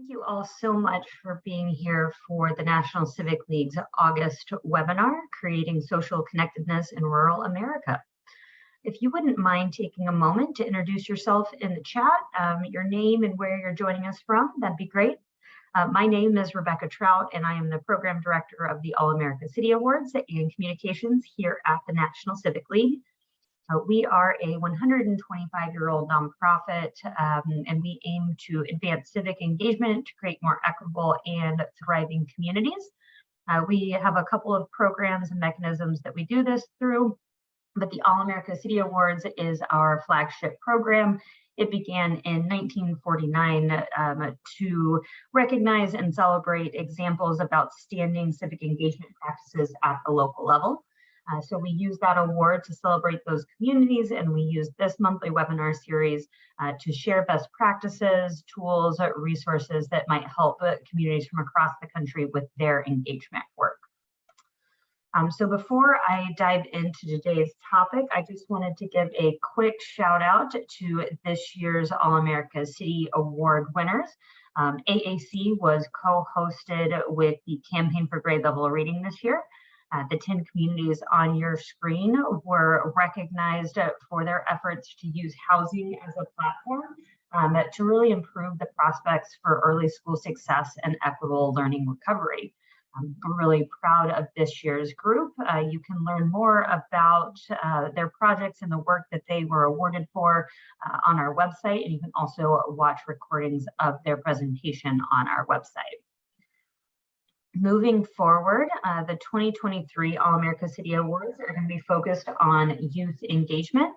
Thank you all so much for being here for the National Civic League's August webinar, Creating Social Connectedness in Rural America. If you wouldn't mind taking a moment to introduce yourself in the chat, your name and where you're joining us from, that'd be great. My name is Rebecca Trout, and I am the Program Director of the All-America City Awards and Communications here at the National Civic League. We are a 125-year-old nonprofit, and we aim to advance civic engagement to create more equitable and thriving communities. We have a couple of programs and mechanisms that we do this through, but the All-America City Awards is our flagship program. It began in 1949 to recognize and celebrate examples of outstanding civic engagement practices at the local level. So we use that award to celebrate those communities, and we use this monthly webinar series to share best practices, tools, resources that might help communities from across the country with their engagement work. So before I dive into today's topic, I just wanted to give a quick shout out to this year's All-America City Award winners. AAC was co-hosted with the Campaign for Grade Level Reading this year. The 10 communities on your screen were recognized for their efforts to use housing as a platform to really improve the prospects for early school success and equitable learning recovery. I'm really proud of this year's group. You can learn more about their projects and the work that they were awarded for on our website, and you can also watch recordings of their presentation on our website. Moving forward, the 2023 All-America City Awards are going to be focused on youth engagement,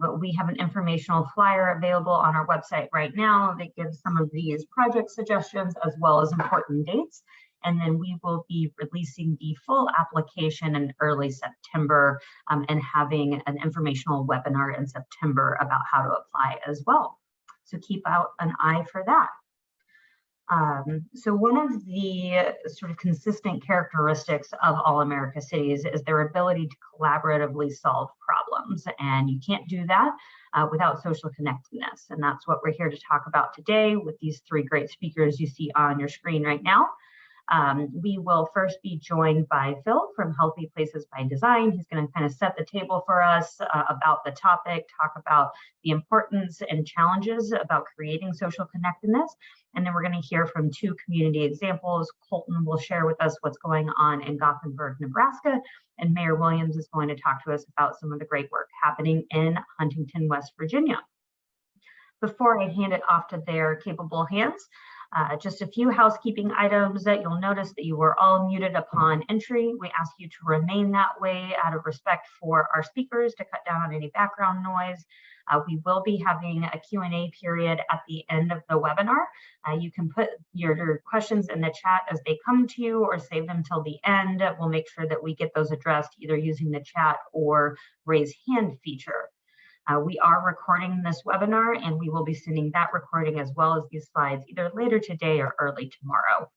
but we have an informational flyer available on our website right now that gives some of these project suggestions as well as important dates. And then we will be releasing the full application in early September and having an informational webinar in September about how to apply as well. So keep out an eye for that. So one of the sort of consistent characteristics of All-America Cities is their ability to collaboratively solve problems. And you can't do that without social connectedness. And that's what we're here to talk about today with these three great speakers you see on your screen right now. We will first be joined by Phil from Healthy Places by Design. He's going to kind of set the table for us about the topic, talk about the importance and challenges about creating social connectedness. And then we're going to hear from two community examples. Colton will share with us what's going on in Gothenburg, Nebraska, and Mayor Williams is going to talk to us about some of the great work happening in Huntington, West Virginia. Before I hand it off to their capable hands, just a few housekeeping items that you'll notice that you were all muted upon entry. We ask you to remain that way out of respect for our speakers to cut down on any background noise. We will be having a Q&A period at the end of the webinar. You can put your questions in the chat as they come to you or save them till the end. We'll make sure that we get those addressed either using the chat or raise hand feature. We are recording this webinar, and we will be sending that recording as well as these slides either later today or early tomorrow.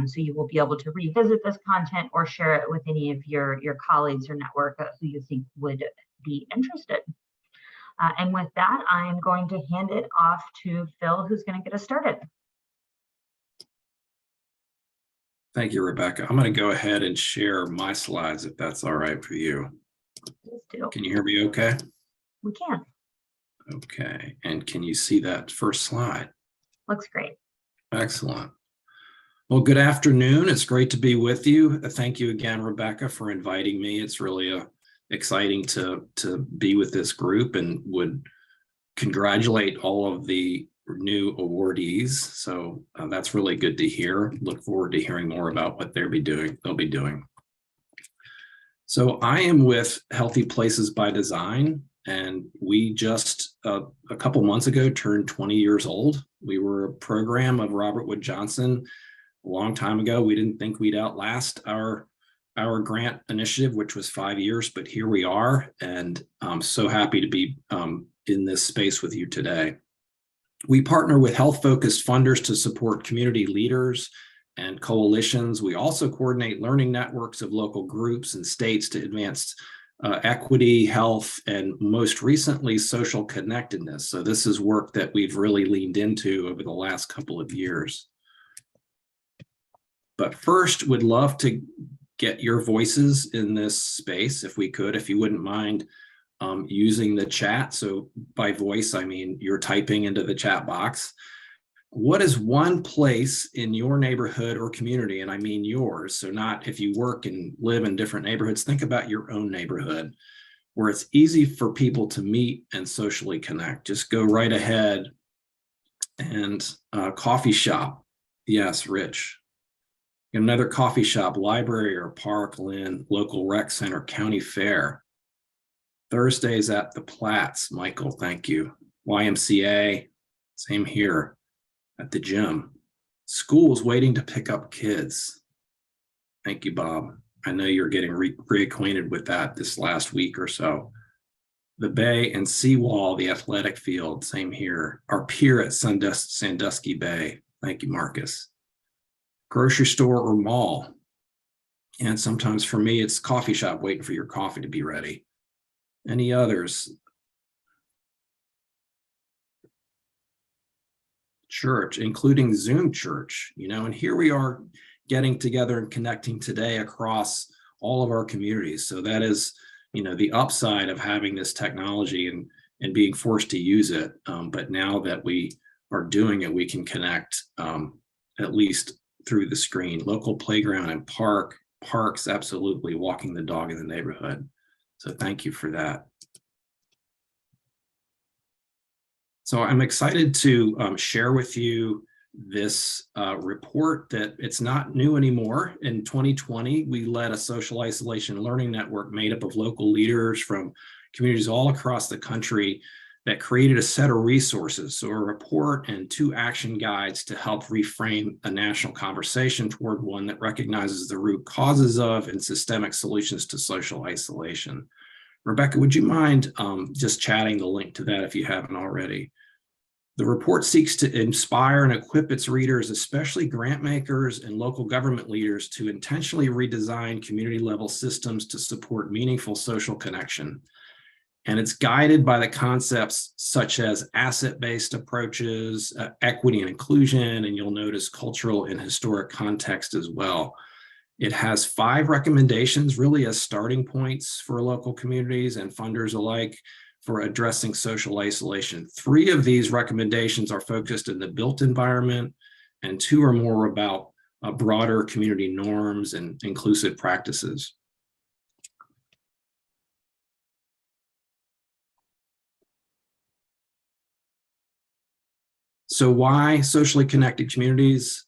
So you will be able to revisit this content or share it with any of your colleagues or network who you think would be interested. And with that, I'm going to hand it off to Phil, who's going to get us started. Thank you, Rebecca. I'm going to go ahead and share my slides if that's all right for you. Please do. Can you hear me okay? We can. Okay, and can you see that first slide? Looks great. Excellent. Well, good afternoon. It's great to be with you. Thank you again, Rebecca, for inviting me. It's really exciting to be with this group, and would congratulate all of the new awardees. So that's really good to hear. Look forward to hearing more about what they'll be doing. So I am with Healthy Places by Design. And we just a couple months ago turned 20 years old. We were a program of Robert Wood Johnson a long time ago. We didn't think we'd outlast our grant initiative, which was 5 years, but here we are. And I'm so happy to be in this space with you today. We partner with health-focused funders to support community leaders and coalitions. We also coordinate learning networks of local groups and states to advance equity, health, and most recently, social connectedness. So this is work that we've really leaned into over the last couple of years. But first, would love to get your voices in this space, if we could, if you wouldn't mind using the chat. So by voice, I mean you're typing into the chat box. What is one place in your neighborhood or community, and I mean yours, so not if you work and live in different neighborhoods, think about your own neighborhood, where it's easy for people to meet and socially connect. Just go right ahead. And coffee shop. Yes, Rich. Another coffee shop, library or park, Lynn, local rec center, county fair. Thursdays at the Platts, Michael, thank you. YMCA, same here. At the gym. Schools waiting to pick up kids. Thank you, Bob. I know you're getting reacquainted with that this last week or so. The Bay and Seawall, the athletic field, same here. Our pier at Sandusky Bay. Thank you, Marcus. Grocery store or mall. And sometimes for me, it's coffee shop waiting for your coffee to be ready. Any others? Church, including Zoom church, and here we are getting together and connecting today across all of our communities. So that is, the upside of having this technology and being forced to use it. But now that we are doing it, we can connect at least through the screen. Local playground and parks, absolutely, walking the dog in the neighborhood. So thank you for that. So I'm excited to share with you this report that it's not new anymore. In 2020, we led a social isolation learning network made up of local leaders from communities all across the country that created a set of resources. So a report and 2 action guides to help reframe a national conversation toward one that recognizes the root causes of and systemic solutions to social isolation. Rebecca, would you mind just chatting the link to that if you haven't already? The report seeks to inspire and equip its readers, especially grant makers and local government leaders, to intentionally redesign community-level systems to support meaningful social connection. And it's guided by the concepts such as asset-based approaches, equity and inclusion, and you'll notice cultural and historic context as well. It has 5 recommendations, really as starting points for local communities and funders alike for addressing social isolation. 3 of these recommendations are focused in the built environment, and 2 are more about broader community norms and inclusive practices. So why socially connected communities?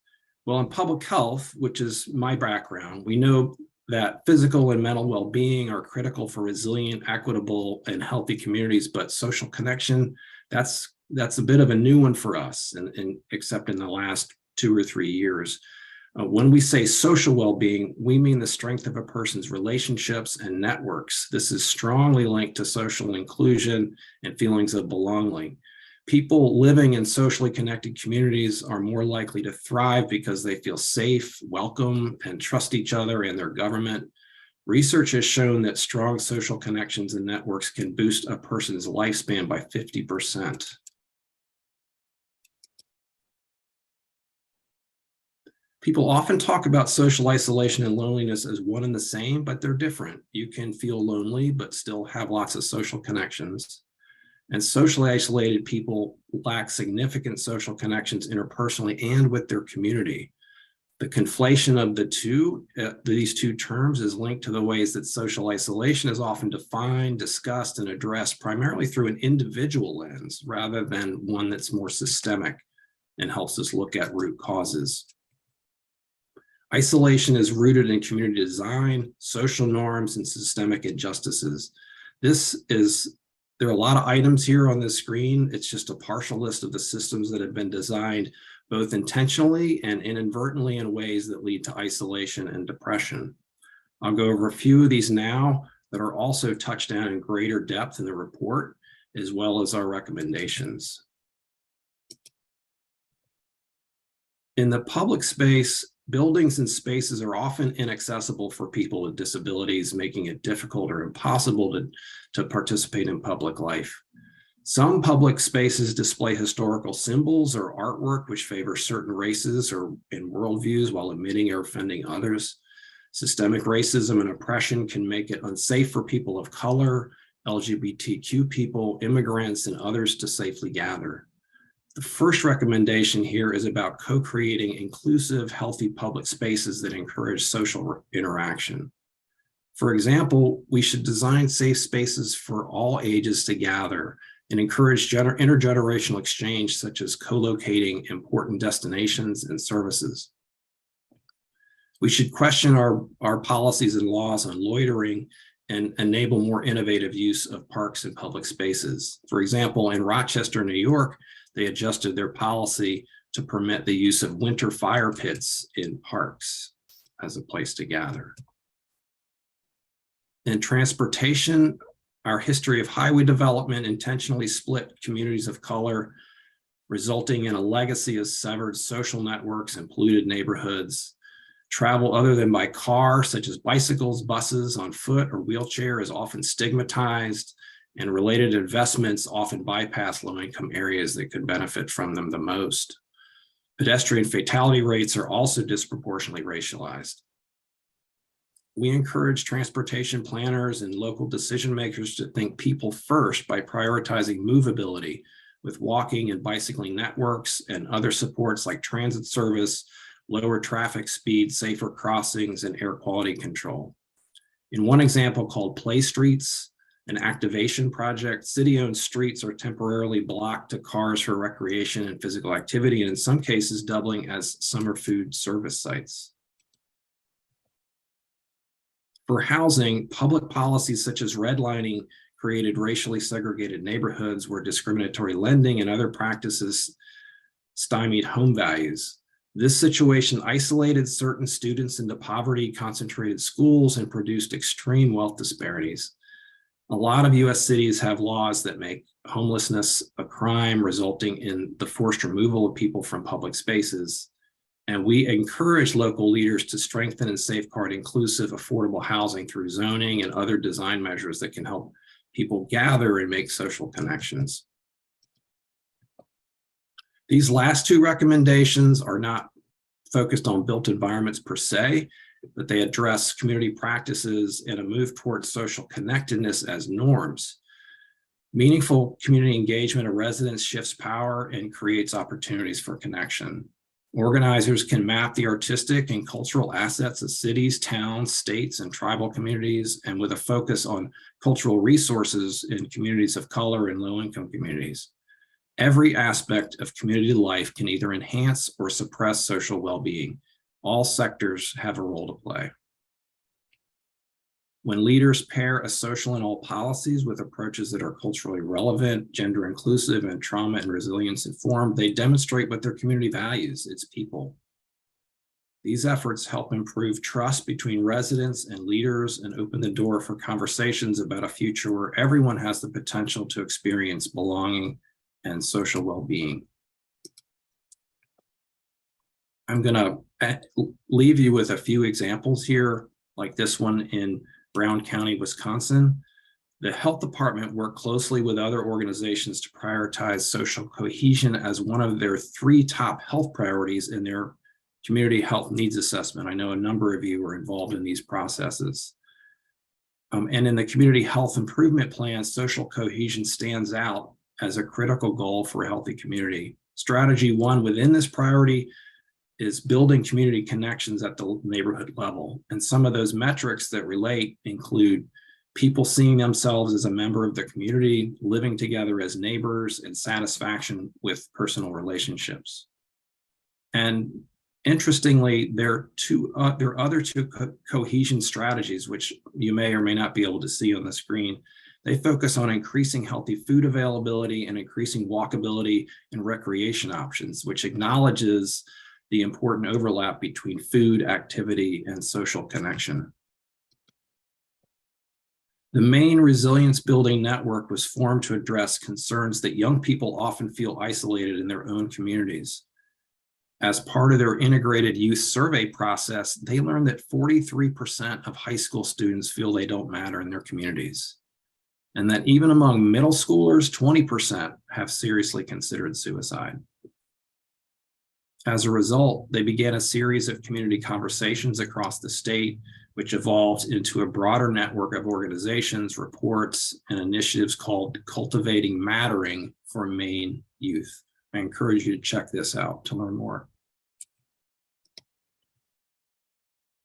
Well, in public health, which is my background, we know that physical and mental well-being are critical for resilient, equitable, and healthy communities, but social connection, that's a bit of a new one for us, and except in the last 2 or 3 years. When we say social well-being, we mean the strength of a person's relationships and networks. This is strongly linked to social inclusion and feelings of belonging. People living in socially connected communities are more likely to thrive because they feel safe, welcome, and trust each other and their government. Research has shown that strong social connections and networks can boost a person's lifespan by 50%. People often talk about social isolation and loneliness as one and the same, but they're different. You can feel lonely, but still have lots of social connections. And socially isolated people lack significant social connections interpersonally and with their community. The conflation of these two terms is linked to the ways that social isolation is often defined, discussed, and addressed primarily through an individual lens rather than one that's more systemic and helps us look at root causes. Isolation is rooted in community design, social norms, and systemic injustices. There are a lot of items here on this screen. It's just a partial list of the systems that have been designed both intentionally and inadvertently in ways that lead to isolation and depression. I'll go over a few of these now that are also touched on in greater depth in the report, as well as our recommendations. In the public space, buildings and spaces are often inaccessible for people with disabilities, making it difficult or impossible to participate in public life. Some public spaces display historical symbols or artwork which favor certain races or in worldviews while omitting or offending others. Systemic racism and oppression can make it unsafe for people of color, LGBTQ people, immigrants, and others to safely gather. The first recommendation here is about co-creating inclusive, healthy public spaces that encourage social interaction. For example, we should design safe spaces for all ages to gather and encourage intergenerational exchange, such as co-locating important destinations and services. We should question our policies and laws on loitering and enable more innovative use of parks and public spaces. For example, in Rochester, New York, they adjusted their policy to permit the use of winter fire pits in parks as a place to gather. In transportation, our history of highway development intentionally split communities of color, resulting in a legacy of severed social networks and polluted neighborhoods. Travel other than by car, such as bicycles, buses, on foot, or wheelchair, is often stigmatized, and related investments often bypass low-income areas that could benefit from them the most. Pedestrian fatality rates are also disproportionately racialized. We encourage transportation planners and local decision makers to think people first by prioritizing movability with walking and bicycling networks and other supports like transit service, lower traffic speed, safer crossings, and air quality control. In one example called Play Streets, an activation project, city-owned streets are temporarily blocked to cars for recreation and physical activity, and in some cases doubling as summer food service sites. For housing, public policies such as redlining created racially segregated neighborhoods where discriminatory lending and other practices stymied home values. This situation isolated certain students into poverty-concentrated schools and produced extreme wealth disparities. A lot of US cities have laws that make homelessness a crime, resulting in the forced removal of people from public spaces. And we encourage local leaders to strengthen and safeguard inclusive, affordable housing through zoning and other design measures that can help people gather and make social connections. These last two recommendations are not focused on built environments per se, but they address community practices and a move towards social connectedness as norms. Meaningful community engagement of residents shifts power and creates opportunities for connection. Organizers can map the artistic and cultural assets of cities, towns, states, and tribal communities, and with a focus on cultural resources in communities of color and low-income communities. Every aspect of community life can either enhance or suppress social well-being. All sectors have a role to play. When leaders pair a social and all policies with approaches that are culturally relevant, gender inclusive, and trauma and resilience informed, they demonstrate what their community values, its people. These efforts help improve trust between residents and leaders and open the door for conversations about a future where everyone has the potential to experience belonging and social well-being. I'm going to leave you with a few examples here, like this one in Brown County, Wisconsin. The health department worked closely with other organizations to prioritize social cohesion as one of their 3 top health priorities in their community health needs assessment. I know a number of you were involved in these processes. And in the community health improvement plan, social cohesion stands out as a critical goal for a healthy community. Strategy 1 within this priority is building community connections at the neighborhood level. And some of those metrics that relate include people seeing themselves as a member of the community, living together as neighbors, and satisfaction with personal relationships. And interestingly, there are other 2 cohesion strategies, which you may or may not be able to see on the screen. They focus on increasing healthy food availability and increasing walkability and recreation options, which acknowledges the important overlap between food, activity, and social connection. The main resilience building network was formed to address concerns that young people often feel isolated in their own communities. As part of their integrated youth survey process, they learned that 43% of high school students feel they don't matter in their communities. and that even among middle schoolers, 20% have seriously considered suicide. As a result, they began a series of community conversations across the state, which evolved into a broader network of organizations, reports, and initiatives called Cultivating Mattering for Maine Youth. I encourage you to check this out to learn more.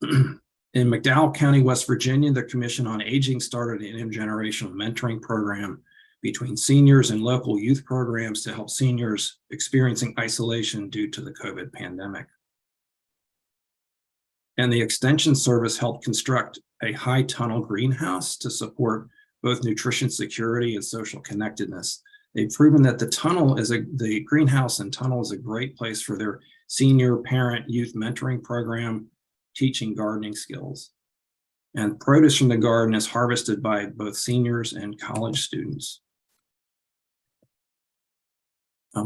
In McDowell County, West Virginia, the Commission on Aging started an intergenerational mentoring program between seniors and local youth programs to help seniors experiencing isolation due to the COVID pandemic. And the Extension Service helped construct a high tunnel greenhouse to support both nutrition security and social connectedness. They've proven that the greenhouse and tunnel is a great place for their senior parent youth mentoring program, teaching gardening skills. And produce from the garden is harvested by both seniors and college students.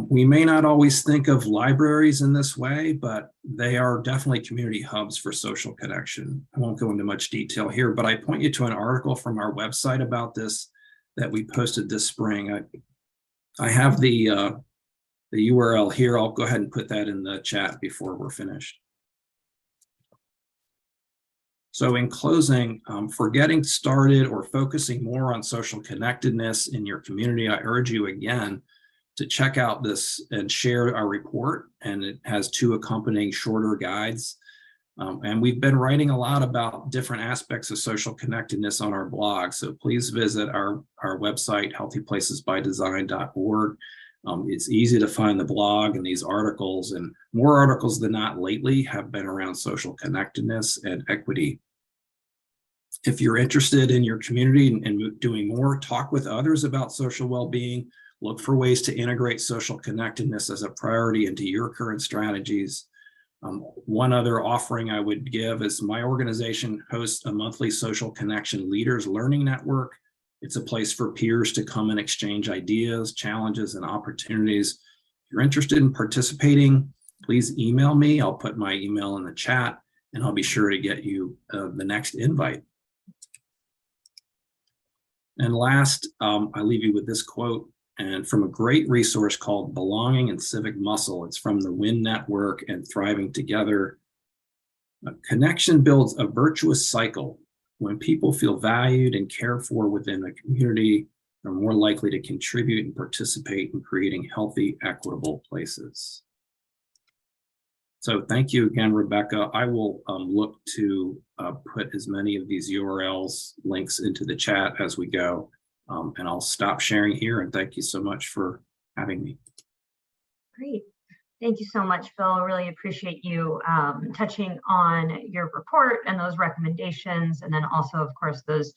We may not always think of libraries in this way, but they are definitely community hubs for social connection. I won't go into much detail here, but I point you to an article from our website about this that we posted this spring. I have the URL here. I'll go ahead and put that in the chat before we're finished. So in closing, for getting started or focusing more on social connectedness in your community, I urge you again to check out this and share our report, and it has 2 accompanying shorter guides. And we've been writing a lot about different aspects of social connectedness on our blog, so please visit our website, healthyplacesbydesign.org. It's easy to find the blog and these articles, and more articles than not lately have been around social connectedness and equity. If you're interested in your community and doing more, talk with others about social well-being. Look for ways to integrate social connectedness as a priority into your current strategies. One other offering I would give is my organization hosts a monthly social connection leaders learning network. It's a place for peers to come and exchange ideas, challenges, and opportunities. If you're interested in participating, please email me. I'll put my email in the chat, and I'll be sure to get you the next invite. And last, I leave you with this quote, and from a great resource called Belonging and Civic Muscle. It's from the WIN Network and Thriving Together. Connection builds a virtuous cycle. When people feel valued and cared for within a community, they're more likely to contribute and participate in creating healthy, equitable places. So thank you again, Rebecca. I will look to put as many of these URLs links into the chat as we go. And I'll stop sharing here, and thank you so much for having me. Great. Thank you so much, Phil. Really appreciate you touching on your report and those recommendations, and then also, of course, those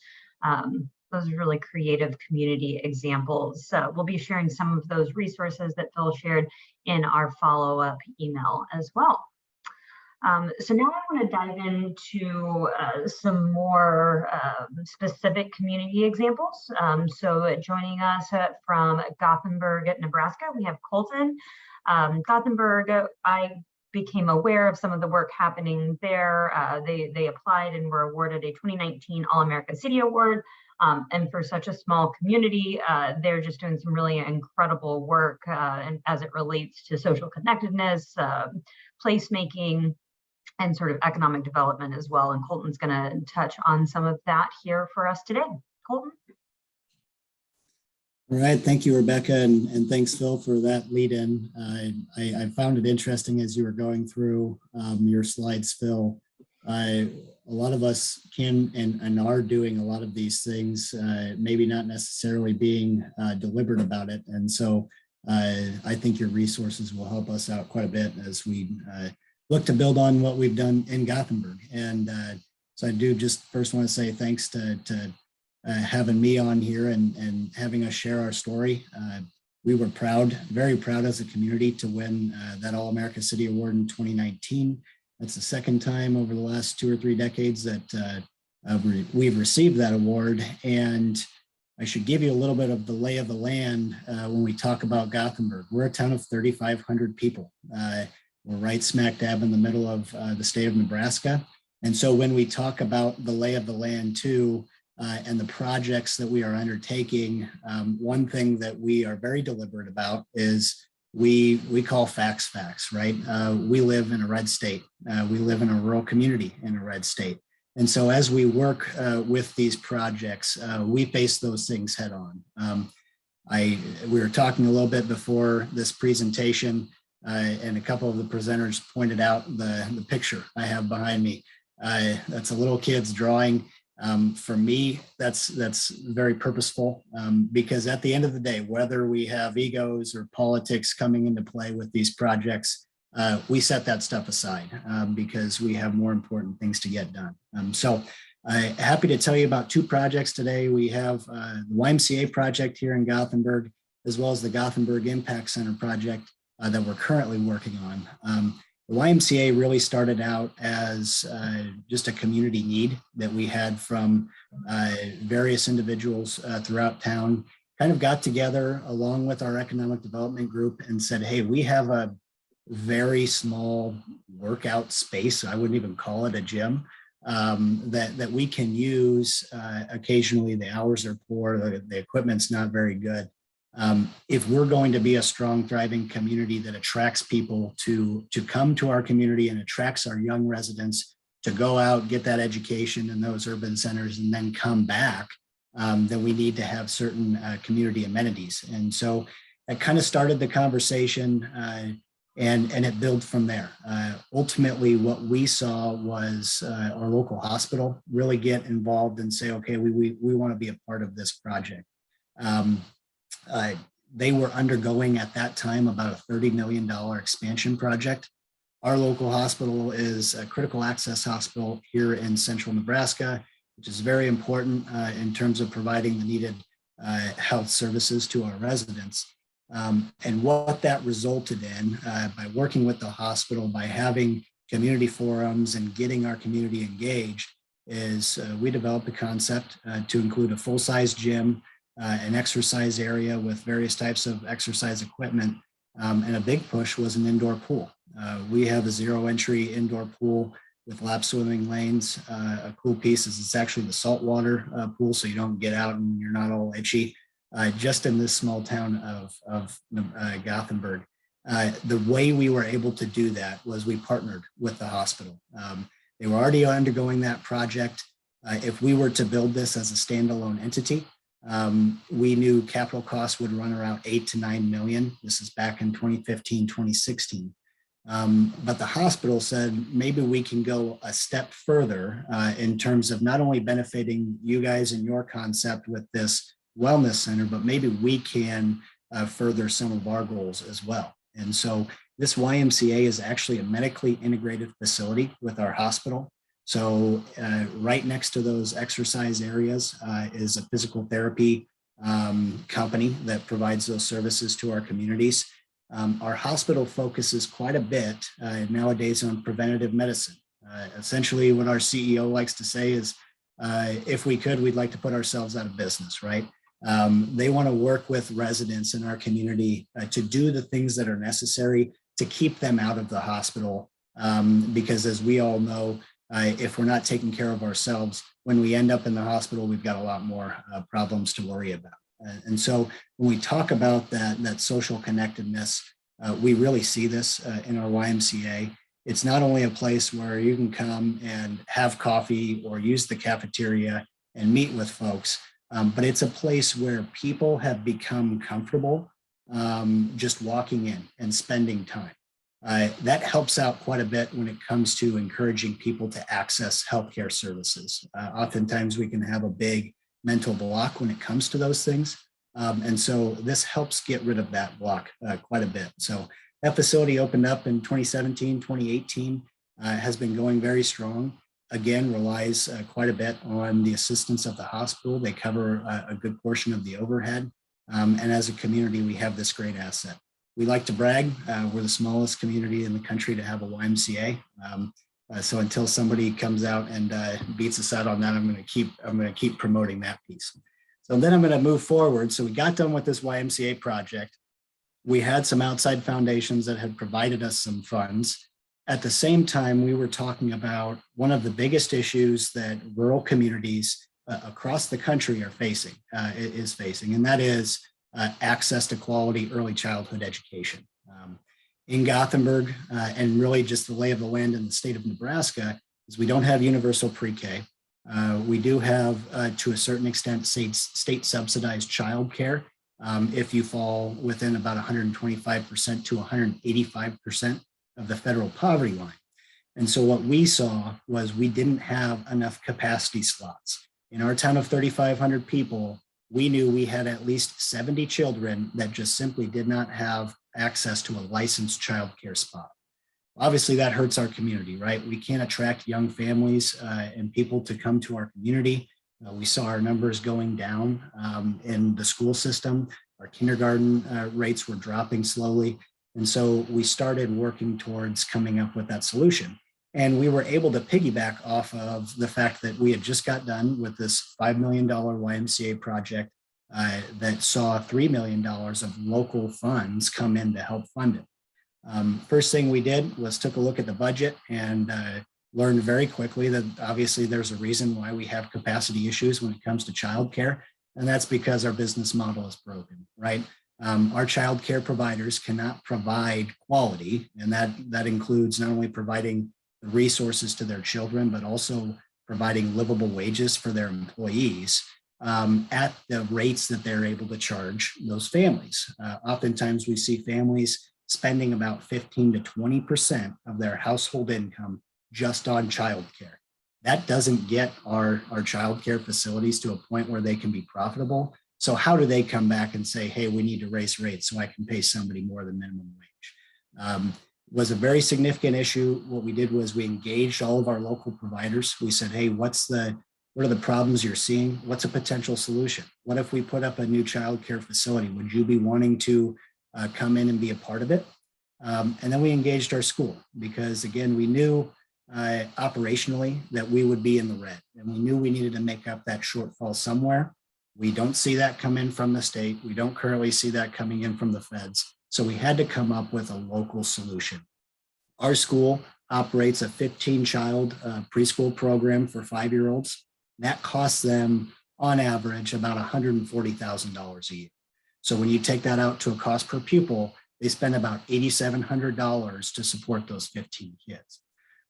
really creative community examples. We'll be sharing some of those resources that Phil shared in our follow-up email as well. So now I want to dive into some more specific community examples. So joining us from Gothenburg, Nebraska, we have Colton. Gothenburg, I became aware of some of the work happening there. They applied and were awarded a 2019 All-America City Award. And for such a small community, they're just doing some really incredible work and as it relates to social connectedness, placemaking, and sort of economic development as well. And Colton's going to touch on some of that here for us today. Colton? All right, thank you, Rebecca, and thanks, Phil, for that lead-in. I found it interesting as you were going through your slides, Phil. A lot of us can and are doing a lot of these things, maybe not necessarily being deliberate about it. And so I think your resources will help us out quite a bit as we look to build on what we've done in Gothenburg. And so I do just first want to say thanks to having me on here and having us share our story. We were proud, very proud as a community to win that All-America City Award in 2019. That's the second time over the last 2 or 3 decades that we've received that award. And I should give you a little bit of the lay of the land when we talk about Gothenburg. We're a town of 3,500 people. We're right smack dab in the middle of the state of Nebraska. And so when we talk about the lay of the land too, and the projects that we are undertaking, one thing that we are very deliberate about is we call facts, right? We live in a red state. We live in a rural community in a red state. And so as we work with these projects, we face those things head on. We were talking a little bit before this presentation, and a couple of the presenters pointed out the picture I have behind me. That's a little kid's drawing. For me, that's very purposeful, because at the end of the day, whether we have egos or politics coming into play with these projects, we set that stuff aside because we have more important things to get done. So happy to tell you about two projects today. We have the YMCA project here in Gothenburg, as well as the Gothenburg Impact Center project that we're currently working on. The YMCA really started out as just a community need that we had from various individuals throughout town, kind of got together along with our economic development group and said, hey, we have a very small workout space. I wouldn't even call it a gym that we can use. Occasionally the hours are poor, the equipment's not very good. If we're going to be a strong, thriving community that attracts people to come to our community and attracts our young residents to go out, get that education in those urban centers and then come back, then we need to have certain community amenities. And so that kind of started the conversation and it built from there. Ultimately, what we saw was our local hospital really get involved and say, okay, we want to be a part of this project. They were undergoing at that time about a $30 million expansion project. Our local hospital is a critical access hospital here in central Nebraska, which is very important in terms of providing the needed health services to our residents. And what that resulted in by working with the hospital, by having community forums and getting our community engaged, is we developed a concept to include a full-size gym, an exercise area with various types of exercise equipment, and a big push was an indoor pool. We have a zero entry indoor pool with lap swimming lanes. A cool piece is it's actually the saltwater pool, so you don't get out and you're not all itchy. Just in this small town of Gothenburg. The way we were able to do that was we partnered with the hospital. They were already undergoing that project. If we were to build this as a standalone entity, we knew capital costs would run around 8 to 9 million. This is back in 2015, 2016. But the hospital said, maybe we can go a step further in terms of not only benefiting you guys and your concept with this wellness center, but maybe we can further some of our goals as well. And so this YMCA is actually a medically integrated facility with our hospital. So right next to those exercise areas is a physical therapy company that provides those services to our communities. Our hospital focuses quite a bit nowadays on preventative medicine. Essentially what our CEO likes to say is, if we could, we'd like to put ourselves out of business, right? They want to work with residents in our community to do the things that are necessary to keep them out of the hospital. Because as we all know, if we're not taking care of ourselves, when we end up in the hospital, we've got a lot more problems to worry about. And so when we talk about that social connectedness, we really see this in our YMCA. It's not only a place where you can come and have coffee or use the cafeteria and meet with folks, but it's a place where people have become comfortable just walking in and spending time. That helps out quite a bit when it comes to encouraging people to access healthcare services. Oftentimes we can have a big mental block when it comes to those things. And so this helps get rid of that block quite a bit. So that facility opened up in 2017, 2018, has been going very strong. Again, relies quite a bit on the assistance of the hospital. They cover a good portion of the overhead. And as a community, we have this great asset. We like to brag. We're the smallest community in the country to have a YMCA. So until somebody comes out and beats us out on that, I'm going to keep promoting that piece. So then I'm going to move forward. So we got done with this YMCA project. We had some outside foundations that had provided us some funds. At the same time, we were talking about one of the biggest issues that rural communities across the country are facing, and that is access to quality early childhood education. In Gothenburg, and really just the lay of the land in the state of Nebraska, is we don't have universal pre-K. We do have, to a certain extent, state subsidized childcare. If you fall within about 125% to 185% of the federal poverty line. And so what we saw was we didn't have enough capacity slots. In our town of 3,500 people, we knew we had at least 70 children that just simply did not have access to a licensed childcare spot. Obviously, that hurts our community, right? We can't attract young families and people to come to our community. We saw our numbers going down in the school system. Our kindergarten rates were dropping slowly. And so we started working towards coming up with that solution. And we were able to piggyback off of the fact that we had just got done with this $5 million YMCA project that saw $3 million of local funds come in to help fund it. First thing we did was took a look at the budget and learned very quickly that obviously there's a reason why we have capacity issues when it comes to childcare, and that's because our business model is broken, right? Our childcare providers cannot provide quality, and that includes not only providing the resources to their children, but also providing livable wages for their employees at the rates that they're able to charge those families. Oftentimes we see families spending about 15 to 20% of their household income just on childcare. That doesn't get our childcare facilities to a point where they can be profitable. So how do they come back and say, hey, we need to raise rates so I can pay somebody more than minimum wage? Was a very significant issue. What we did was we engaged all of our local providers. We said, hey, what are the problems you're seeing? What's a potential solution? What if we put up a new childcare facility? Would you be wanting to come in and be a part of it? And then we engaged our school because, again, we knew operationally that we would be in the red, and we knew we needed to make up that shortfall somewhere. We don't see that come in from the state. We don't currently see that coming in from the feds. So we had to come up with a local solution. Our school operates a 15-child preschool program for 5-year-olds. That costs them, on average, about $140,000 a year. So when you take that out to a cost per pupil, they spend about $8,700 to support those 15 kids.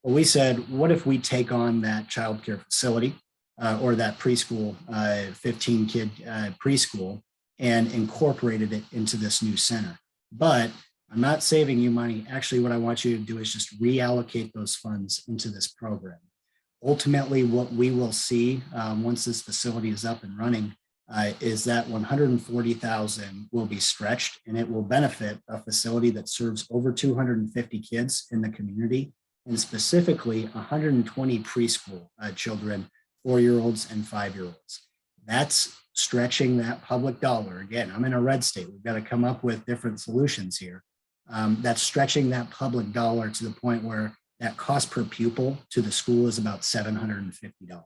Well, we said, what if we take on that childcare facility or that preschool, 15-kid preschool, and incorporated it into this new center? But I'm not saving you money. Actually, what I want you to do is just reallocate those funds into this program. Ultimately, what we will see once this facility is up and running is that $140,000 will be stretched, and it will benefit a facility that serves over 250 kids in the community, and specifically 120 preschool children, 4-year-olds and 5-year-olds. That's stretching that public dollar. Again, I'm in a red state. We've got to come up with different solutions here. That's stretching that public dollar to the point where that cost per pupil to the school is about $750.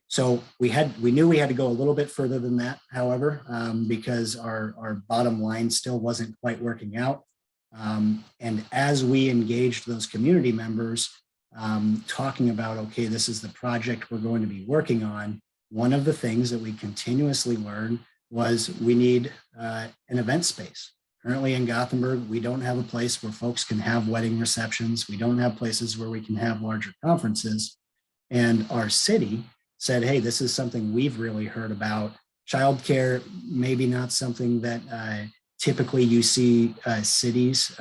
So we knew we had to go a little bit further than that, however, because our bottom line still wasn't quite working out. And as we engaged those community members, talking about, okay, this is the project we're going to be working on, one of the things that we continuously learned was we need an event space. Currently in Gothenburg, we don't have a place where folks can have wedding receptions. We don't have places where we can have larger conferences. And our city said, hey, this is something we've really heard about. Childcare, maybe not something that typically you see cities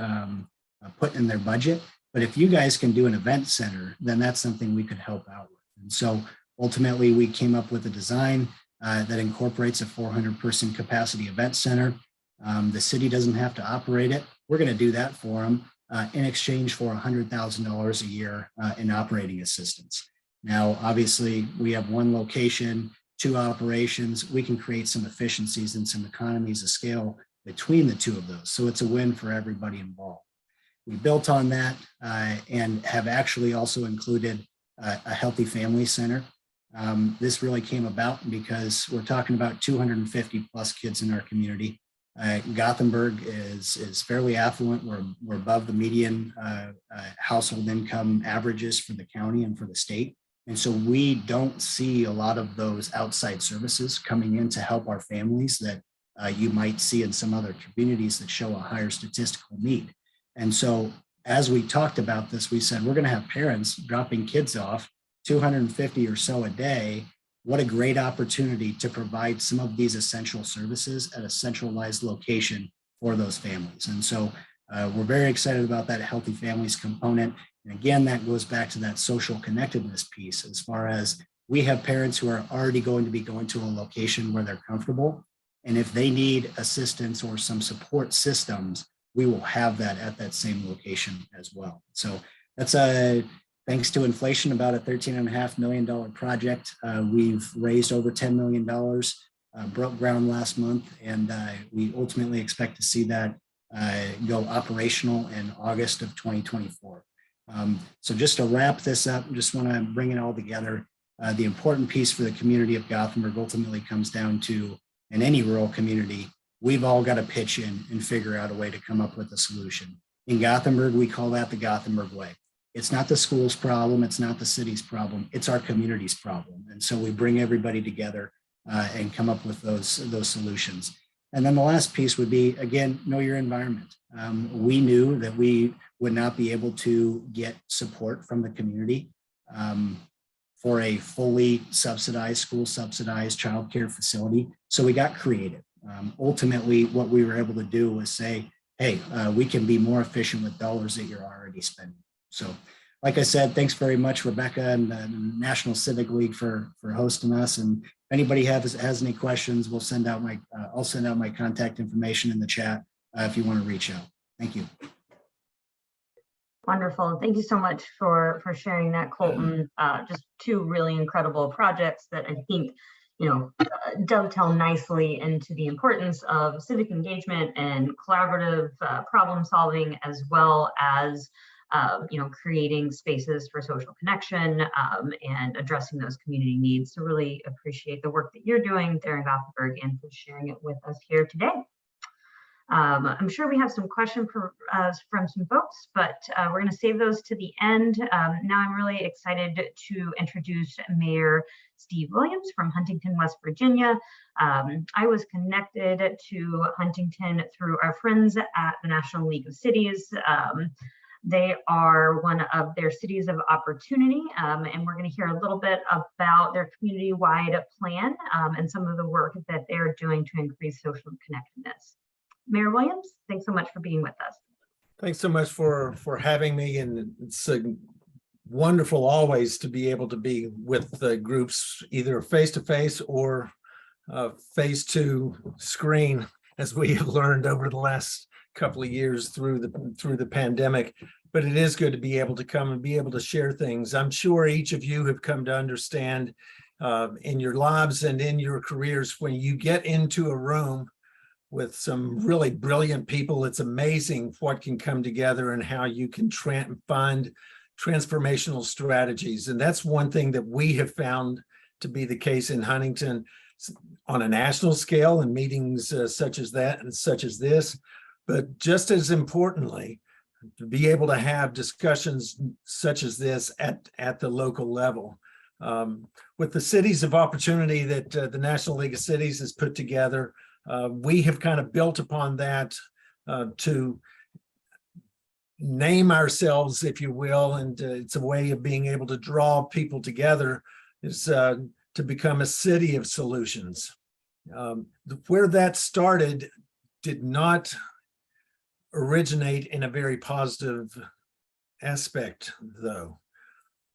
put in their budget. But if you guys can do an event center, then that's something we could help out with. And so ultimately, we came up with a design that incorporates a 400-person capacity event center. The city doesn't have to operate it. We're going to do that for them in exchange for $100,000 a year in operating assistance. Now, obviously, we have one location, 2 operations. We can create some efficiencies and some economies of scale between the 2 of those. So it's a win for everybody involved. We built on that and have actually also included a healthy family center. This really came about because we're talking about 250 plus kids in our community. Gothenburg is fairly affluent. We're above the median household income averages for the county and for the state. And so we don't see a lot of those outside services coming in to help our families that you might see in some other communities that show a higher statistical need. And so as we talked about this, we said, we're going to have parents dropping kids off 250 or so a day. What a great opportunity to provide some of these essential services at a centralized location for those families. And so we're very excited about that healthy families component. And again, that goes back to that social connectedness piece, as far as we have parents who are already going to be going to a location where they're comfortable. And if they need assistance or some support systems, we will have that at that same location as well. So that's thanks to inflation, about a $13.5 million project. We've raised over $10 million, broke ground last month, and we ultimately expect to see that go operational in August of 2024. So just to wrap this up, just want to bring it all together. The important piece for the community of Gothenburg ultimately comes down to, in any rural community, we've all got to pitch in and figure out a way to come up with a solution. In Gothenburg, we call that the Gothenburg way. It's not the school's problem. It's not the city's problem. It's our community's problem. And so we bring everybody together and come up with those solutions. And then the last piece would be, again, know your environment. We knew that we would not be able to get support from the community for a fully subsidized, school subsidized childcare facility. So we got creative. Ultimately, what we were able to do was say, hey, we can be more efficient with dollars that you're already spending. So like I said, thanks very much, Rebecca and the National Civic League for hosting us. And if anybody has any questions, we'll send out I'll send out my contact information in the chat if you want to reach out. Thank you. Wonderful. Thank you so much for sharing that, Colton. Just two really incredible projects that I think, dovetail nicely into the importance of civic engagement and collaborative problem solving, as well as creating spaces for social connection and addressing those community needs. So really appreciate the work that you're doing there in Gothenburg and for sharing it with us here today. I'm sure we have some questions from some folks, but we're going to save those to the end. Now I'm really excited to introduce Mayor Steve Williams from Huntington, West Virginia. I was connected to Huntington through our friends at the National League of Cities. They are one of their cities of opportunity, and we're going to hear a little bit about their community-wide plan and some of the work that they're doing to increase social connectedness. Mayor Williams, thanks so much for being with us. Thanks so much for having me, and it's wonderful always to be able to be with the groups either face-to-face or phase two screen, as we have learned over the last couple of years through the pandemic. But it is good to be able to come and be able to share things. I'm sure each of you have come to understand in your lives and in your careers, when you get into a room with some really brilliant people, it's amazing what can come together and how you can find transformational strategies. And that's one thing that we have found to be the case in Huntington on a national scale, and meetings such as that and such as this. But just as importantly, to be able to have discussions such as this at the local level. With the cities of opportunity that the National League of Cities has put together, we have kind of built upon that to name ourselves, if you will, and it's a way of being able to draw people together, is to become a city of solutions. Where that started did not originate in a very positive aspect, though.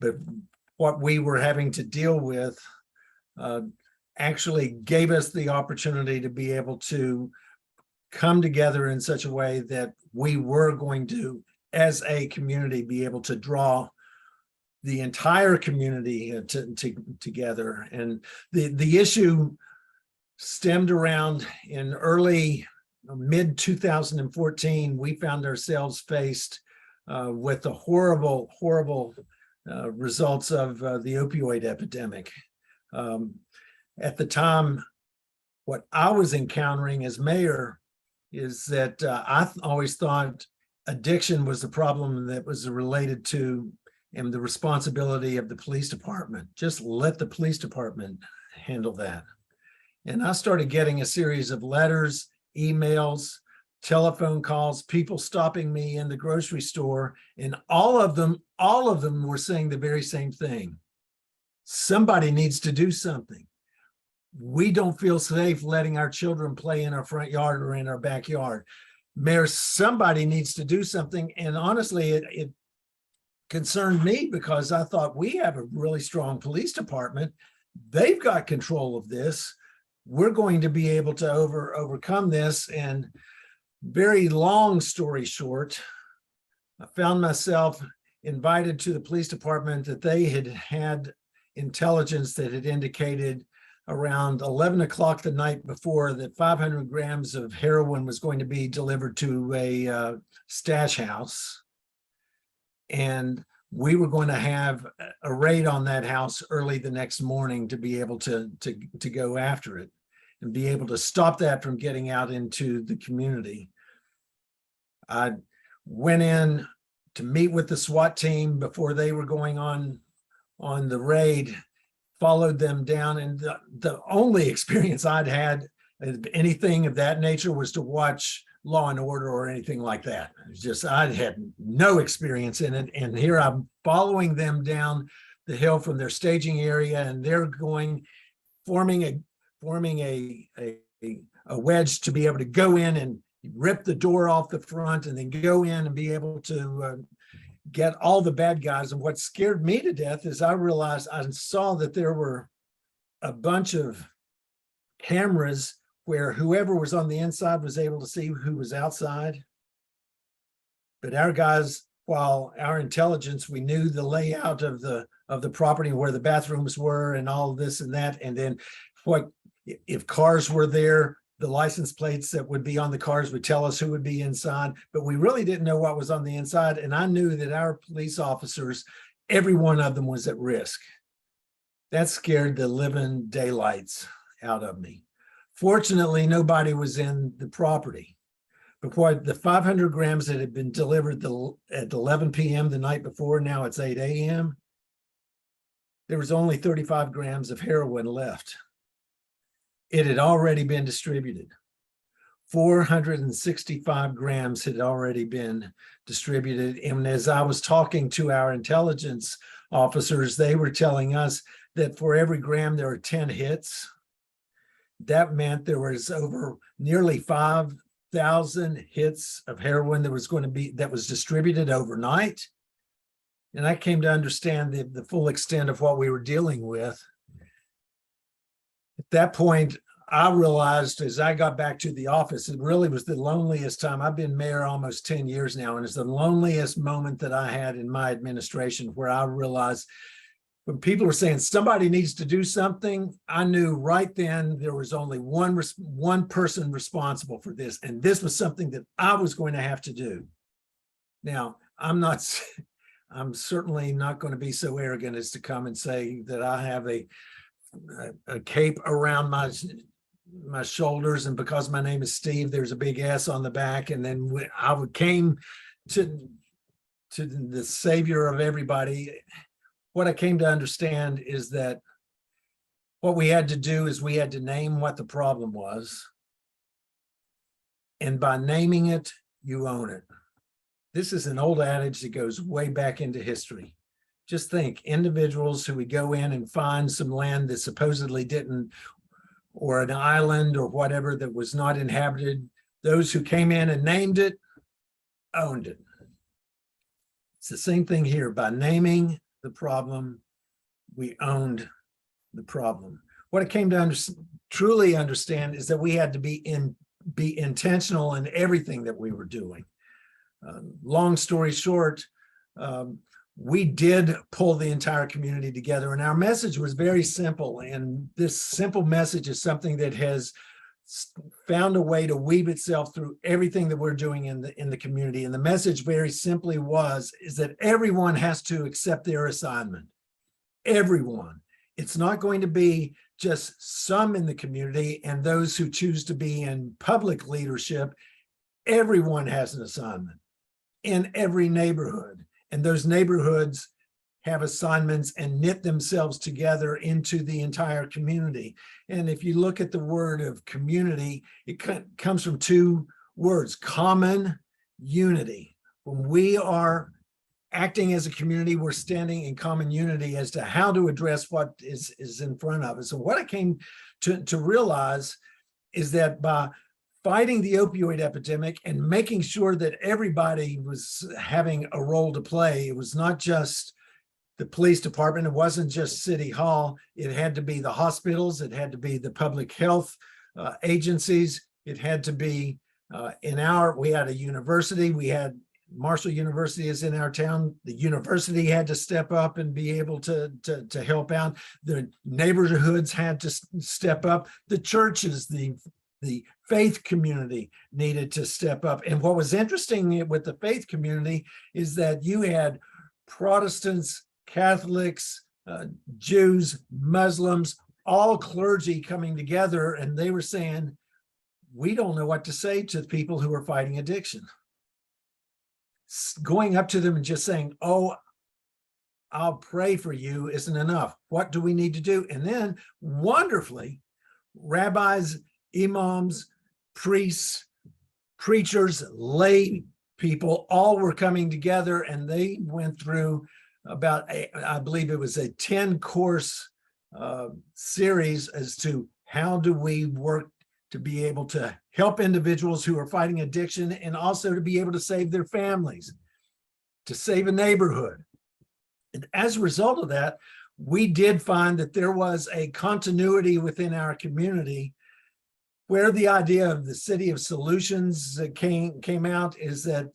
But what we were having to deal with actually gave us the opportunity to be able to come together in such a way that we were going to, as a community, be able to draw the entire community together. And the issue stemmed around in mid 2014. We found ourselves faced with the horrible results of the opioid epidemic. At the time, what I was encountering as mayor is that I always thought addiction was the problem that was related to and the responsibility of the police department. Just let the police department handle that. And I started getting a series of letters, emails, telephone calls, people stopping me in the grocery store, and all of them were saying the very same thing. Somebody needs to do something. We don't feel safe letting our children play in our front yard or in our backyard. Mayor, somebody needs to do something. And honestly, it concerned me because I thought we have a really strong police department. They've got control of this. We're going to be able to overcome this. And very long story short, I found myself invited to the police department that they had intelligence that had indicated around 11 o'clock the night before that 500 grams of heroin was going to be delivered to a stash house. And we were going to have a raid on that house early the next morning to be able to go after it and be able to stop that from getting out into the community. I went in to meet with the SWAT team before they were going on the raid, followed them down, and the only experience I'd had of anything of that nature was to watch Law and Order or anything like that. It's just, I had no experience in it. And here I'm following them down the hill from their staging area, and they're forming a wedge to be able to go in and rip the door off the front and then go in and be able to get all the bad guys. And what scared me to death is I realized I saw that there were a bunch of cameras where whoever was on the inside was able to see who was outside. But our guys, while our intelligence, we knew the layout of the property, where the bathrooms were and all this and that. And then what if cars were there, the license plates that would be on the cars would tell us who would be inside, but we really didn't know what was on the inside. And I knew that our police officers, every one of them was at risk. That scared the living daylights out of me. Fortunately, nobody was in the property. But what the 500 grams that had been delivered at 11 p.m. the night before, now it's 8 a.m., there was only 35 grams of heroin left. It had already been distributed. 465 grams had already been distributed. And as I was talking to our intelligence officers, they were telling us that for every gram, there were 10 hits. That meant there was over nearly 5,000 hits of heroin that was distributed overnight. And I came to understand the full extent of what we were dealing with. At that point, I realized as I got back to the office, it really was the loneliest time. I've been mayor almost 10 years now, and it's the loneliest moment that I had in my administration, where I realized when people were saying somebody needs to do something, I knew right then there was only one person responsible for this, and this was something that I was going to have to do. Now, I'm certainly not going to be so arrogant as to come and say that I have a cape around my shoulders, and because my name is Steve, there's a big S on the back. And then when I came to the savior of everybody, what I came to understand is that what we had to do is we had to name what the problem was. And by naming it, you own it. This is an old adage that goes way back into history. Just think, individuals who would go in and find some land that supposedly didn't, or an island or whatever that was not inhabited, those who came in and named it, owned it. It's the same thing here. By naming the problem, we owned the problem. What I came to truly understand is that we had to be intentional in everything that we were doing. Long story short, we did pull the entire community together, and our message was very simple. And this simple message is something that has found a way to weave itself through everything that we're doing in the community. And the message very simply is that everyone has to accept their assignment. Everyone. It's not going to be just some in the community and those who choose to be in public leadership. Everyone has an assignment in every neighborhood. And those neighborhoods have assignments and knit themselves together into the entire community. And if you look at the word of community, it comes from two words: common unity. When we are acting as a community, we're standing in common unity as to how to address what is in front of us. And what I came to realize is that by fighting the opioid epidemic and making sure that everybody was having a role to play, it was not just the police department, it wasn't just City Hall, it had to be the hospitals, it had to be the public health agencies, it had to be we had a university, we had Marshall University is in our town. The university had to step up and be able to help out. The neighborhoods had to step up. The churches, the faith community needed to step up. And what was interesting with the faith community is that you had Protestants, Catholics, Jews, Muslims, all clergy coming together, and they were saying, we don't know what to say to people who are fighting addiction. Going up to them and just saying, oh, I'll pray for you isn't enough. What do we need to do? And then wonderfully, rabbis, imams, priests, preachers, lay people, all were coming together, and they went through about, I believe it was a 10-course series as to how do we work to be able to help individuals who are fighting addiction, and also to be able to save their families, to save a neighborhood. And as a result of that, we did find that there was a continuity within our community where the idea of the city of solutions that came out is that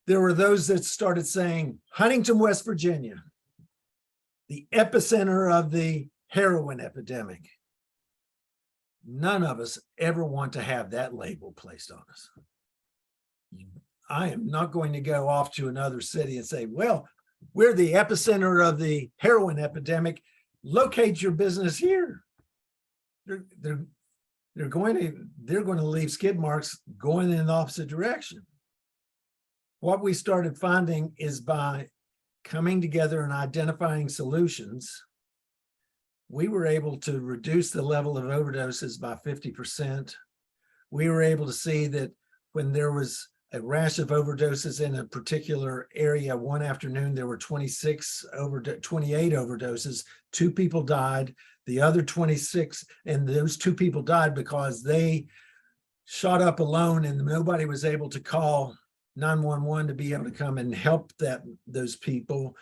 there were those that started saying, Huntington, West Virginia, the epicenter of the heroin epidemic. None of us ever want to have that label placed on us. I am not going to go off to another city and say, well, we're the epicenter of the heroin epidemic. Locate your business here. They're going to leave skid marks going in the opposite direction. What we started finding is by coming together and identifying solutions, we were able to reduce the level of overdoses by 50%. We were able to see that when there was a rash of overdoses in a particular area, one afternoon, there were 28 overdoses. 2 people died. The other 26, and those 2 people died because they shot up alone and nobody was able to call 911 to be able to come and help those people.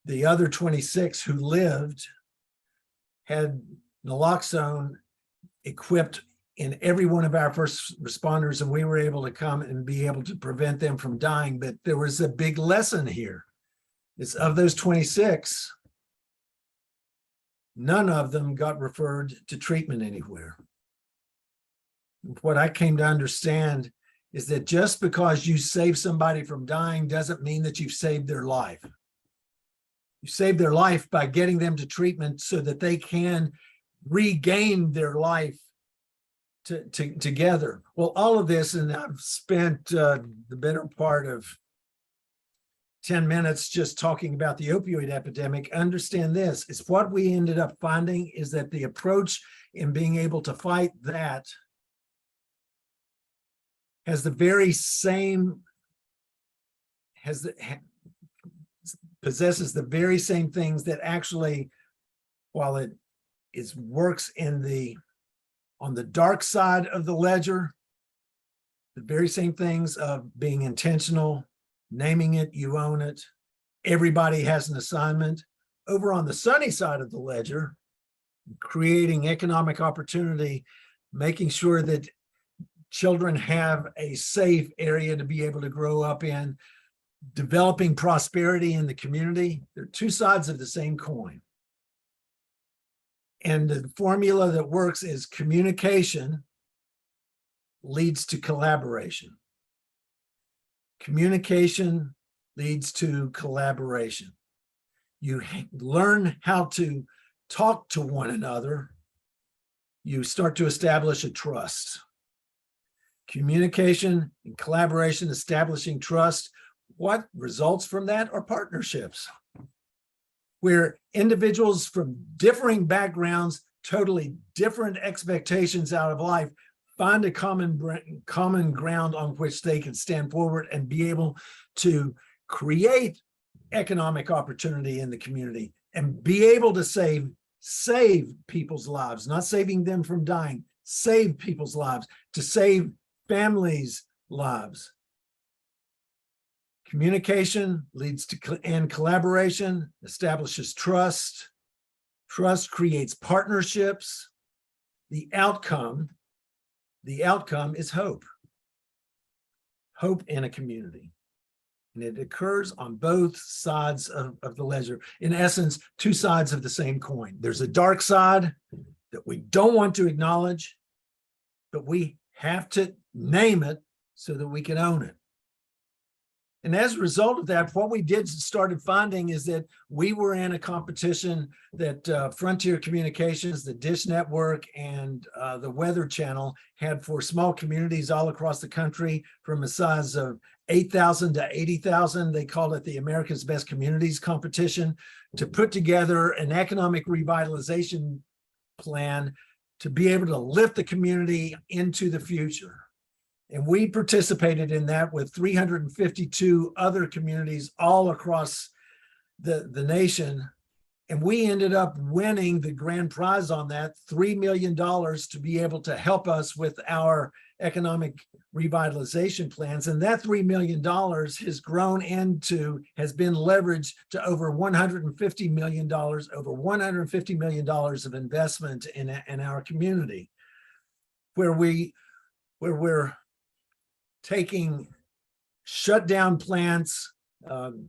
The other 26 who lived had naloxone equipped in every one of our first responders, and we were able to come and be able to prevent them from dying. But there was a big lesson here. It's of those 26, none of them got referred to treatment anywhere. What I came to understand is that just because you save somebody from dying doesn't mean that you've saved their life. You save their life by getting them to treatment so that they can regain their life together. Well, all of this, and I've spent the better part of 10 minutes just talking about the opioid epidemic. Understand this, is what we ended up finding is that the approach in being able to fight that has the very same, possesses the very same things that actually, while it works on the dark side of the ledger, the very same things of being intentional, naming it, you own it, everybody has an assignment. Over on the sunny side of the ledger, creating economic opportunity, making sure that children have a safe area to be able to grow up in, developing prosperity in the community. They're 2 sides of the same coin. And the formula that works is communication leads to collaboration. Communication leads to collaboration. You learn how to talk to one another. You start to establish a trust. Communication and collaboration, establishing trust. What results from that are partnerships. where individuals from differing backgrounds, totally different expectations out of life, find a common ground on which they can stand forward and be able to create economic opportunity in the community and be able to save people's lives, not saving them from dying, save people's lives, to save families' lives. Communication leads to and collaboration, establishes trust. Trust creates partnerships. The outcome is hope. Hope in a community. And it occurs on both sides of the ledger. In essence, two sides of the same coin. There's a dark side that we don't want to acknowledge, but we have to name it so that we can own it. And as a result of that, what we started finding is that we were in a competition that Frontier Communications, the Dish Network, and the Weather Channel had for small communities all across the country from a size of 8,000 to 80,000. They called it the America's Best Communities competition, to put together an economic revitalization plan to be able to lift the community into the future. And we participated in that with 352 other communities all across the nation. And we ended up winning the grand prize on that, $3 million, to be able to help us with our economic revitalization plans. And that $3 million has grown has been leveraged to over $150 million, over $150 million of investment in our community, where we're taking shut down plants,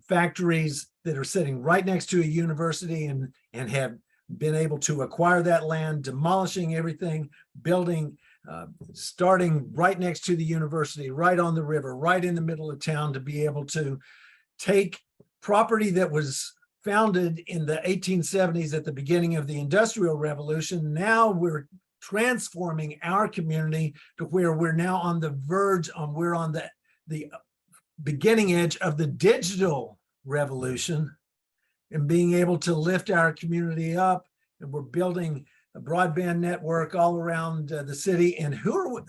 factories that are sitting right next to a university and have been able to acquire that land, demolishing everything, building, starting right next to the university, right on the river, right in the middle of town, to be able to take property that was founded in the 1870s at the beginning of the Industrial Revolution. Now we're transforming our community to where we're now on the verge, we're on the beginning edge of the digital revolution, and being able to lift our community up. And we're building a broadband network all around the city. And who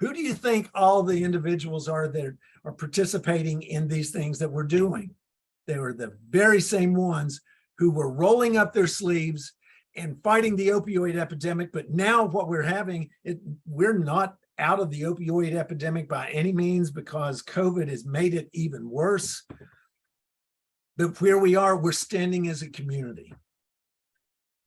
do you think all the individuals are that are participating in these things that we're doing? They were the very same ones who were rolling up their sleeves and fighting the opioid epidemic. But now what we're having, we're not out of the opioid epidemic by any means, because COVID has made it even worse. But where we are, we're standing as a community,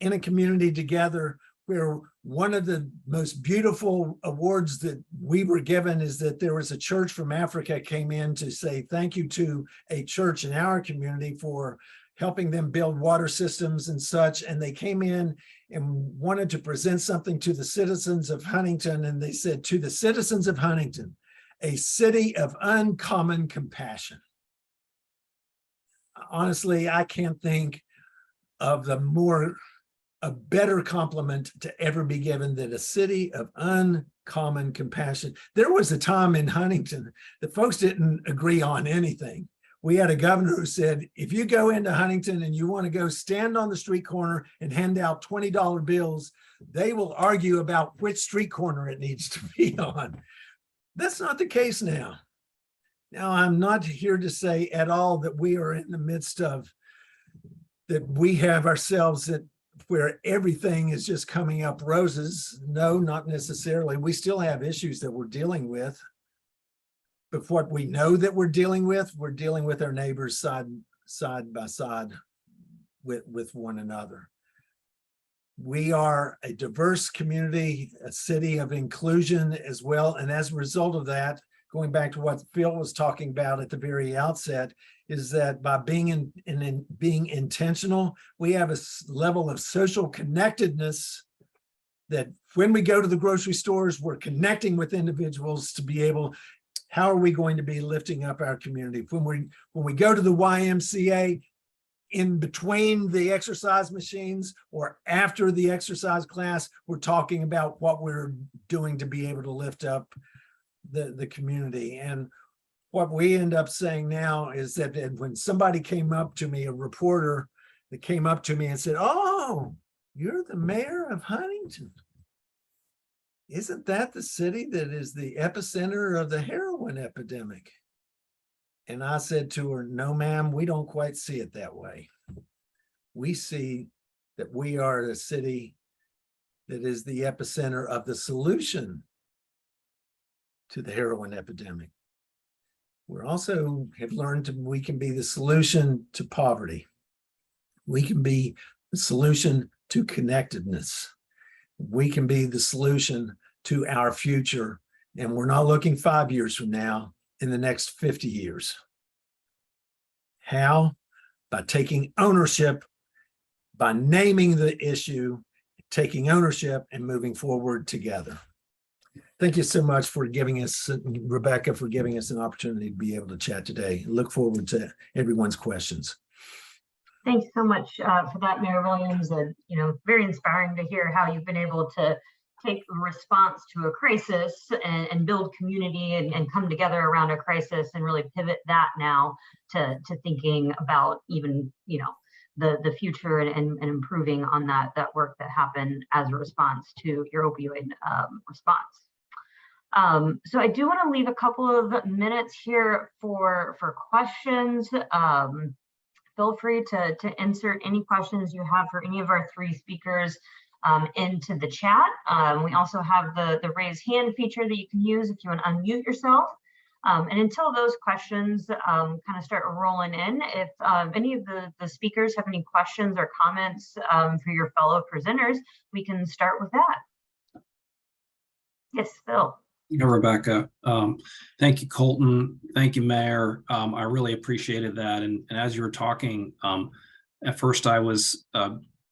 in a community together, where one of the most beautiful awards that we were given is that there was a church from Africa came in to say thank you to a church in our community for helping them build water systems and such. And they came in and wanted to present something to the citizens of Huntington. And they said, to the citizens of Huntington, a city of uncommon compassion. Honestly, I can't think of a better compliment to ever be given than a city of uncommon compassion. There was a time in Huntington that folks didn't agree on anything. We had a governor who said, if you go into Huntington and you want to go stand on the street corner and hand out $20 bills, they will argue about which street corner it needs to be on. That's not the case now. Now, I'm not here to say at all that we are in the midst of, that we have ourselves that where everything is just coming up roses. No, not necessarily. We still have issues that we're dealing with. But what we know that we're dealing with our neighbors side by side with one another. We are a diverse community, a city of inclusion as well. And as a result of that, going back to what Phil was talking about at the very outset, is that by being being intentional, we have a level of social connectedness that when we go to the grocery stores, we're connecting with individuals to be able. How are we going to be lifting up our community? When we go to the YMCA, in between the exercise machines or after the exercise class, we're talking about what we're doing to be able to lift up the community. And what we end up saying now is that when somebody came up to me, a reporter, that came up to me and said, "Oh, you're the mayor of Huntington. Isn't that the city that is the epicenter of the heroin epidemic?" And I said to her, "No, ma'am, we don't quite see it that way. We see that we are the city that is the epicenter of the solution to the heroin epidemic. We're also have learned we can be the solution to poverty. We can be the solution to connectedness. We can be the solution to our future. And we're not looking 5 years from now, in the next 50 years. How? By taking ownership, by naming the issue, taking ownership, and moving forward together. Thank you so much for giving us, Rebecca, for giving us an opportunity to be able to chat today. Look forward to everyone's questions. Thanks so much for that, Mayor Williams. And, very inspiring to hear how you've been able to take a response to a crisis and build community and come together around a crisis and really pivot that now to thinking about even, the future and improving on that work that happened as a response to your opioid response. So I do want to leave a couple of minutes here for questions. Feel free to insert any questions you have for any of our three speakers into the chat. We also have the raise hand feature that you can use if you want to unmute yourself. And until those questions kind of start rolling in, if any of the speakers have any questions or comments for your fellow presenters, we can start with that. Yes, Phil. Rebecca, thank you, Colton. Thank you, Mayor. I really appreciated that. And as you were talking, at first I was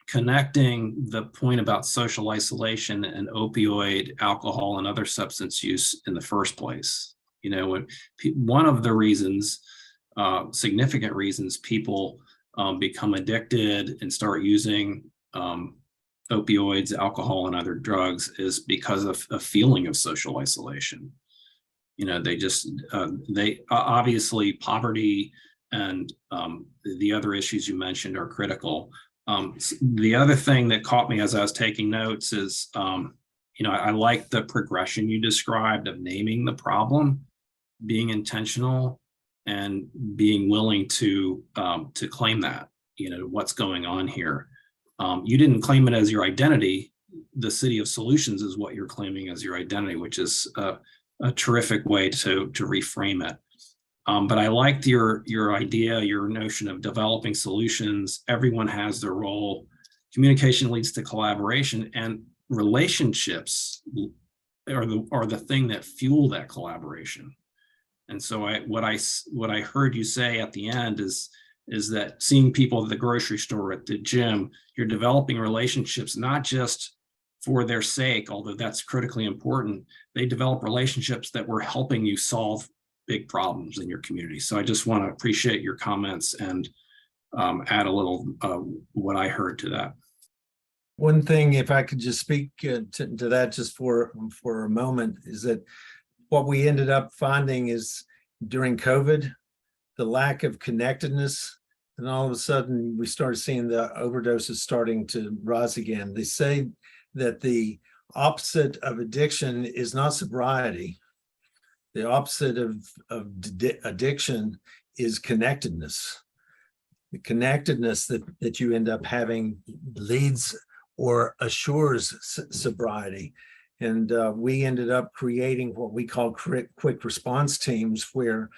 connecting the point about social isolation and opioid, alcohol, and other substance use in the first place. One of the reasons, significant reasons people become addicted and start using opioids, alcohol, and other drugs is because of a feeling of social isolation. They obviously poverty and the other issues you mentioned are critical. The other thing that caught me as I was taking notes is, I like the progression you described of naming the problem, being intentional, and being willing to claim that, what's going on here. You didn't claim it as your identity. The city of solutions is what you're claiming as your identity, which is a terrific way to reframe it. But I liked your idea, your notion of developing solutions. Everyone has their role. Communication leads to collaboration, and relationships are the thing that fuel that collaboration. And so what I heard you say at the end is that seeing people at the grocery store, at the gym, you're developing relationships, not just for their sake, although that's critically important. They develop relationships that were helping you solve big problems in your community. So I just want to appreciate your comments and add a little what I heard to that. One thing, if I could just speak to that just for a moment, is that what we ended up finding is during COVID, the lack of connectedness, and all of a sudden we started seeing the overdoses starting to rise again. They say that the opposite of addiction is not sobriety. The opposite of addiction is connectedness. The connectedness that you end up having leads or assures sobriety. And we ended up creating what we call quick response teams, where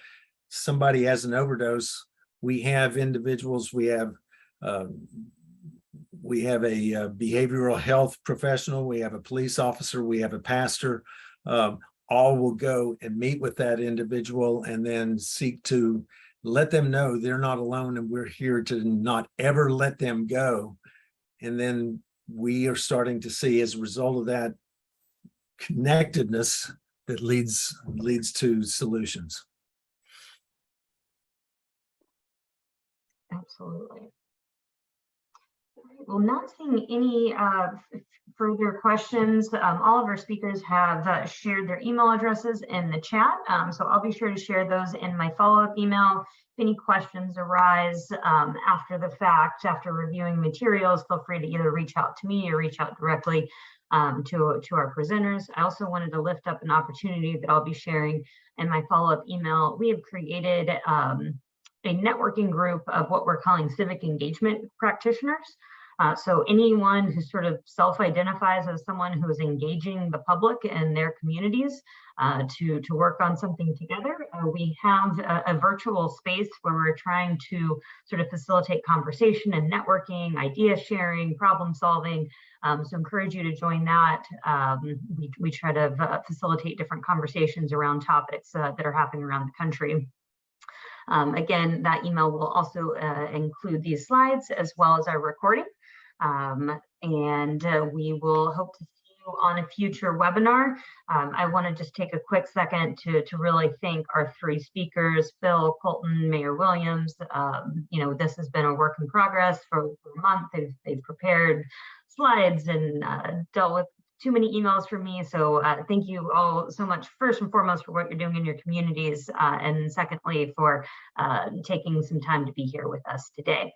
somebody has an overdose. We have individuals, we have a behavioral health professional, we have a police officer, we have a pastor. All will go and meet with that individual and then seek to let them know they're not alone, and we're here to not ever let them go. And then we are starting to see, as a result of that, connectedness that leads to solutions. Absolutely. Well, not seeing any further questions. All of our speakers have shared their email addresses in the chat, so I'll be sure to share those in my follow-up email. If any questions arise after the fact, after reviewing materials, feel free to either reach out to me or reach out directly to our presenters. I also wanted to lift up an opportunity that I'll be sharing in my follow-up email. We have created a networking group of what we're calling civic engagement practitioners. So anyone who sort of self-identifies as someone who is engaging the public and their communities to work on something together. We have a virtual space where we're trying to sort of facilitate conversation and networking, idea sharing, problem solving. So encourage you to join that. We try to facilitate different conversations around topics that are happening around the country. Again, that email will also include these slides as well as our recording. We will hope to see you on a future webinar. I want to just take a quick second to really thank our three speakers, Phil, Colton, Mayor Williams. You know, this has been a work in progress for a month. They've prepared slides and dealt with too many emails from me. So thank you all so much, first and foremost, for what you're doing in your communities. And secondly, for taking some time to be here with us today.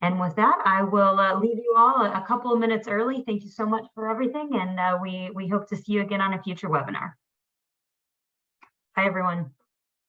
And with that, I will leave you all a couple of minutes early. Thank you so much for everything. And we hope to see you again on a future webinar. Bye, everyone.